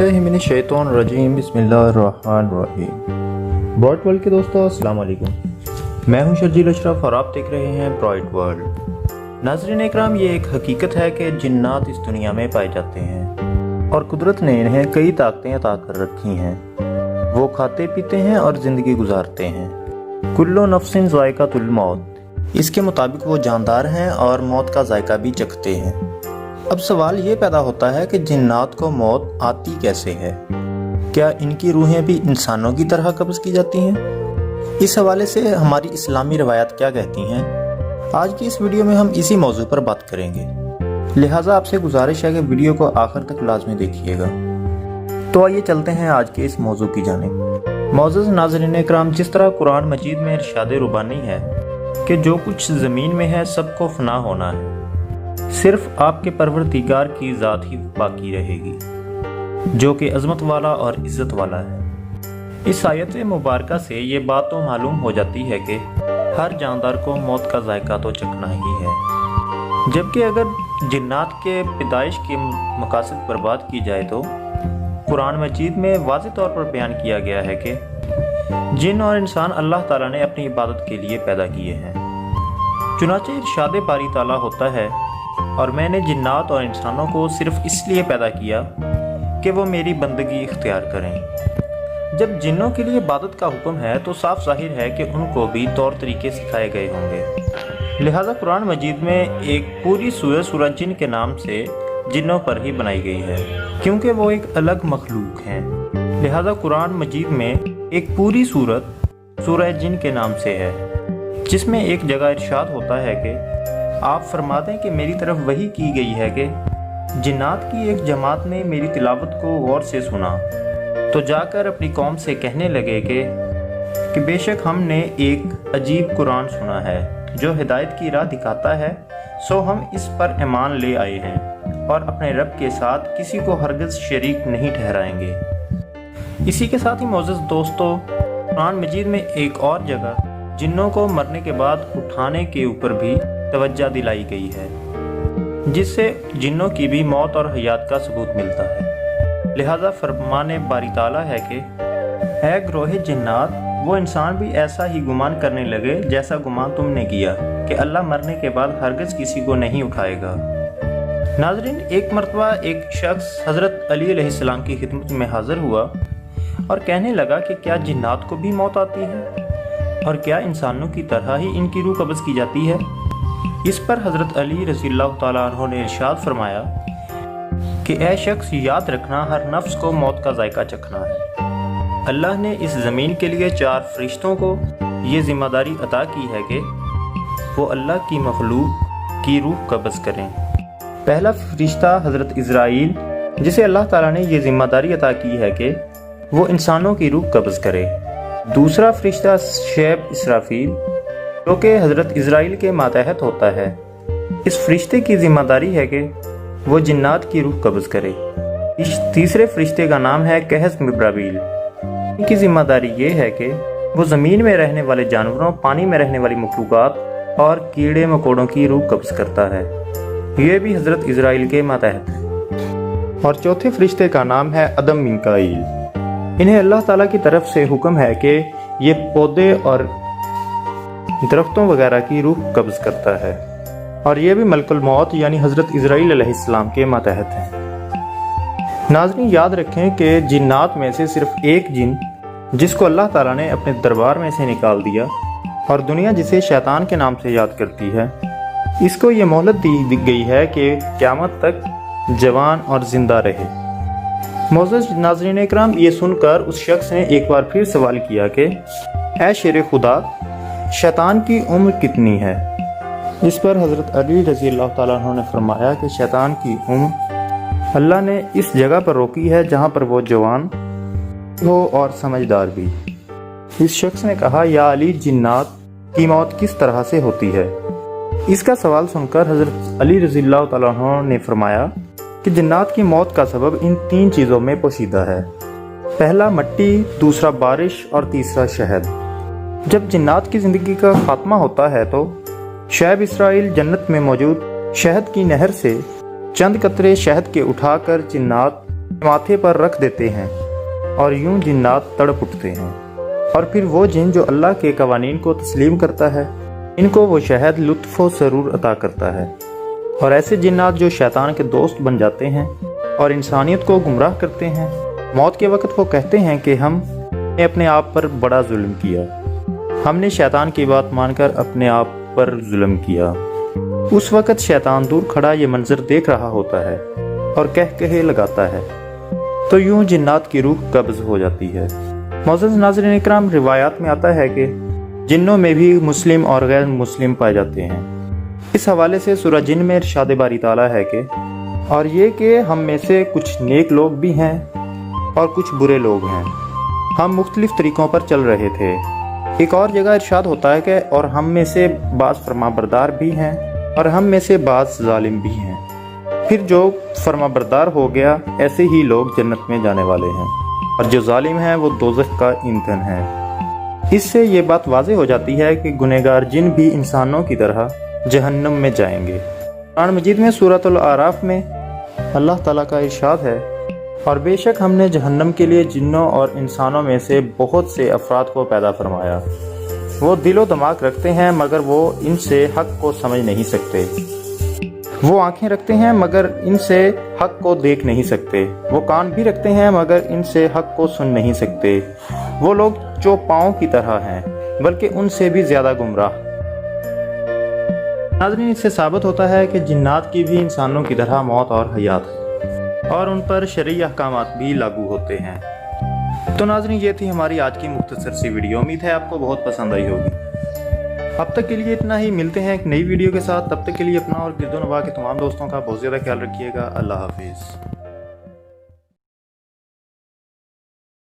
बिल्लाहि मिनश्शैतानिर्रजीम बिस्मिल्लाहिर्रहमानिर्रहीम। Broad world के दोस्तों अस्सलाम वालेकुम। मैं हूं शर्जील अशरफ और आप देख रहे हैं ब्रॉड वर्ल्ड। नाज़रीन इकराम, ये एक हकीकत है कि जिन्नात इस दुनिया में पाए जाते हैं और कुदरत ने इन्हें कई ताकतें अता कर रखी हैं। वो खाते पीते हैं और ज़िंदगी गुजारते हैं। कुल्लु नफ्सिन ज़ायक़ातुल मौत, इसके मुताबिक वो जानदार हैं और मौत का जायका भी चखते हैं। अब सवाल ये पैदा होता है कि जिन्नात को मौत आती कैसे है? क्या इनकी रूहें भी इंसानों की तरह कब्ज़ की जाती हैं? इस हवाले से हमारी इस्लामी रवायत क्या कहती हैं? आज की इस वीडियो में हम इसी मौजू पर बात करेंगे, लिहाजा आपसे गुजारिश है कि वीडियो को आखिर तक लाजमी देखिएगा। तो आइए चलते हैं आज के इस मौजू की जानिब। मौजूद नाज़रीन इकराम, जिस तरह कुरान मजीद में इरशाद रुबानी है कि जो कुछ ज़मीन में है सबको फना होना है, सिर्फ आपके परवरदिगार की ज़ात ही बाकी रहेगी जो कि अज़मत वाला और इज़्ज़त वाला है। इस आयत मुबारका से ये बात तो मालूम हो जाती है कि हर जानदार को मौत का जायका तो चखना ही है। जबकि अगर जिन्नात के पैदाइश के मकासद पर बात की जाए तो कुरान मजीद में वाज़ेह तौर पर बयान किया गया है कि जिन और इंसान अल्लाह ताला ने अपनी इबादत के लिए पैदा किए हैं। चुनांचे इरशाद बारी ताला होता है, और मैंने जिन्नात और इंसानों को सिर्फ इसलिए पैदा किया कि वो मेरी बंदगी इख्तियार करें। जब जिन्नों के लिए इबादत का हुक्म है तो साफ जाहिर है कि उनको भी तौर तरीके सिखाए गए होंगे। लिहाजा कुरान मजीद में एक पूरी सूरत जिन के नाम से जिन्नों पर ही बनाई गई है, क्योंकि वो एक अलग मखलूक हैं। लिहाजा कुरान मजीद में एक पूरी सूरह जिन के नाम से है, जिसमें एक जगह इरशाद होता है कि आप फरमा दें कि मेरी तरफ वही की गई है कि जिन्नात की एक जमात ने मेरी तिलावत को गौर से सुना तो जाकर अपनी कौम से कहने लगे कि बेशक हमने एक अजीब कुरान सुना है जो हिदायत की राह दिखाता है, सो हम इस पर ईमान ले आए हैं और अपने रब के साथ किसी को हरगिज़ शरीक नहीं ठहराएंगे। इसी के साथ ही मोअज़्ज़ज़ दोस्तों, कुरान मजीद में एक और जगह जिन्नों को मरने के बाद उठाने के ऊपर भी तवज्जो दिलाई गई है, जिससे जिन्नों की भी मौत और हयात का सबूत मिलता है। लिहाजा फरमाने बारी ताला है कि है ग्रोह जिन्नात, वो इंसान भी ऐसा ही गुमान करने लगे जैसा गुमान तुमने किया कि अल्लाह मरने के बाद हरगिज़ किसी को नहीं उठाएगा। नाज़रीन, एक मरतबा एक शख्स हज़रत अली अलैहिस्सलाम की खिदमत में हाज़िर हुआ और कहने लगा कि क्या जिन्नात को भी मौत आती है और क्या इंसानों की तरह ही इनकी रूह कब्ज़ की जाती है? इस पर हज़रत अली रज़ियल्लाहु ताला अन्हु ने इरशाद फरमाया कि ऐ शख्स, याद रखना हर नफ्स को मौत का जायका चखना है। अल्लाह ने इस ज़मीन के लिए 4 फरिश्तों को ये ज़िम्मेदारी अता की है कि वो अल्लाह की मखलूक की रूह कब्ज़ करें। पहला फरिश्ता हज़रत इज़राइल, जिसे अल्लाह ताला ने ये ज़िम्मेदारी अता की है कि वो इंसानों की रूह कब्ज़ करे। दूसरा फरिश्ता शैब इसराफील, जो कि हज़रत इज़राइल के मातहत होता है। इस फरिश्ते की ज़िम्मेदारी है कि वो जिन्नात की रूह कब्ज़ करे। तीसरे फरिश्ते का नाम है कहस मिब्राबील। इनकी ज़िम्मेदारी ये है कि वो ज़मीन में रहने वाले जानवरों, पानी में रहने वाली मखलूक़ात और कीड़े मकोड़ों की रूह कब्ज़ करता है। ये भी हज़रत इज़राइल के मातहत है। और चौथे फरिश्ते का नाम है अदम मिकाईल। इन्हें अल्लाह ताला की तरफ से हुक्म है कि ये पौधे और दरख्तों वगैरह की रूह कब्ज़ करता है, और ये भी मलकुल मौत यानी हज़रत इज़राइल अलैहिस्सलाम के मातहत हैं। नाज़रीन, याद रखें कि जिन्नात में से सिर्फ एक जिन, जिसको अल्लाह ताला ने अपने दरबार में से निकाल दिया और दुनिया जिसे शैतान के नाम से याद करती है, इसको ये मोहलत दी गई है कि क़यामत तक जवान और ज़िंदा रहे। मोअज़्ज़ज़ नाज़रीन इकराम, ये सुनकर उस शख्स ने एक बार फिर सवाल किया कि ऐ शेर खुदा, शैतान की उम्र कितनी है? इस पर हज़रत अली रज़ियल्लाहु ताला अन्हु ने फरमाया कि शैतान की उम्र अल्लाह ने इस जगह पर रोकी है जहाँ पर वो जवान हो और समझदार भी। इस शख्स ने कहा, या अली, जिन्नात की मौत किस तरह से होती है? इसका सवाल सुनकर हज़रत अली रज़ियल्लाहु ताला अन्हु ने फरमाया कि जिन्नात की मौत का सबब इन 3 चीज़ों में पोशीदा है। पहला मट्टी, दूसरा बारिश और तीसरा शहद। जब जिन्नात की ज़िंदगी का खात्मा होता है तो शैब इसराइल जन्नत में मौजूद शहद की नहर से चंद कतरे शहद के उठाकर जिन्नात माथे पर रख देते हैं और यूं जिन्नात तड़प उठते हैं। और फिर वो जिन जो अल्लाह के कवानीन को तस्लीम करता है, इनको वो शहद लुत्फ़ व सरूर अता करता है। और ऐसे जिन्नात जो शैतान के दोस्त बन जाते हैं और इंसानियत को गुमराह करते हैं, मौत के वक्त वो कहते हैं कि हमने अपने आप पर बड़ा जुल्म किया, हमने शैतान की बात मानकर अपने आप पर जुल्म किया। उस वक्त शैतान दूर खड़ा ये मंजर देख रहा होता है और कह कहे लगाता है, तो यूं जिन्नात की रूह कब्ज़ हो जाती है। मोअज़्ज़ज़ नाज़रीन इकराम, रिवायात में आता है कि जिन्नों में भी मुस्लिम और गैर मुस्लिम पाए जाते हैं। इस हवाले से सूरह जिन में इरशाद बारी ताला है कि और ये कि हम में से कुछ नेक लोग भी हैं और कुछ बुरे लोग हैं, हम मुख्तलिफ तरीक़ों पर चल रहे थे। एक और जगह इरशाद होता है कि और हम में से बाज़ फरमाबरदार भी हैं और हम में से बाज़ जालिम भी हैं। फिर जो फरमाबरदार हो गया, ऐसे ही लोग जन्नत में जाने वाले हैं, और जो जालिम हैं वो दोज़ख का ईंधन है। इससे ये बात वाज़ेह हो जाती है कि गुनहगार जिन भी इंसानों की तरह जहन्नम में जाएंगे। कुरान मजीद में सूरतुल आराफ में अल्लाह ताला का इरशाद है, और बेशक हमने जहन्नम के लिए जिन्नों और इंसानों में से बहुत से अफराद को पैदा फरमाया। वो दिलो दिमाग रखते हैं मगर वो इनसे हक़ को समझ नहीं सकते। वो आंखें रखते हैं मगर इनसे हक़ को देख नहीं सकते। वो कान भी रखते हैं मगर इनसे हक़ को सुन नहीं सकते। वो लोग चौपाओं की तरह हैं, बल्कि उनसे भी ज़्यादा गुमराह। नाज़रीन, इससे साबित होता है कि जिन्नात की भी इंसानों की तरह मौत और हयात है, और उन पर शरई अहकामात भी लागू होते हैं। तो नाज़रीन, ये थी हमारी आज की मुख्तसर सी वीडियो। उम्मीद है आपको बहुत पसंद आई होगी। अब तक के लिए इतना ही, मिलते हैं एक नई वीडियो के साथ। तब तक के लिए अपना और गिरदो नवाह के तमाम दोस्तों का बहुत ज़्यादा ख्याल रखिएगा। अल्लाह हाफिज़।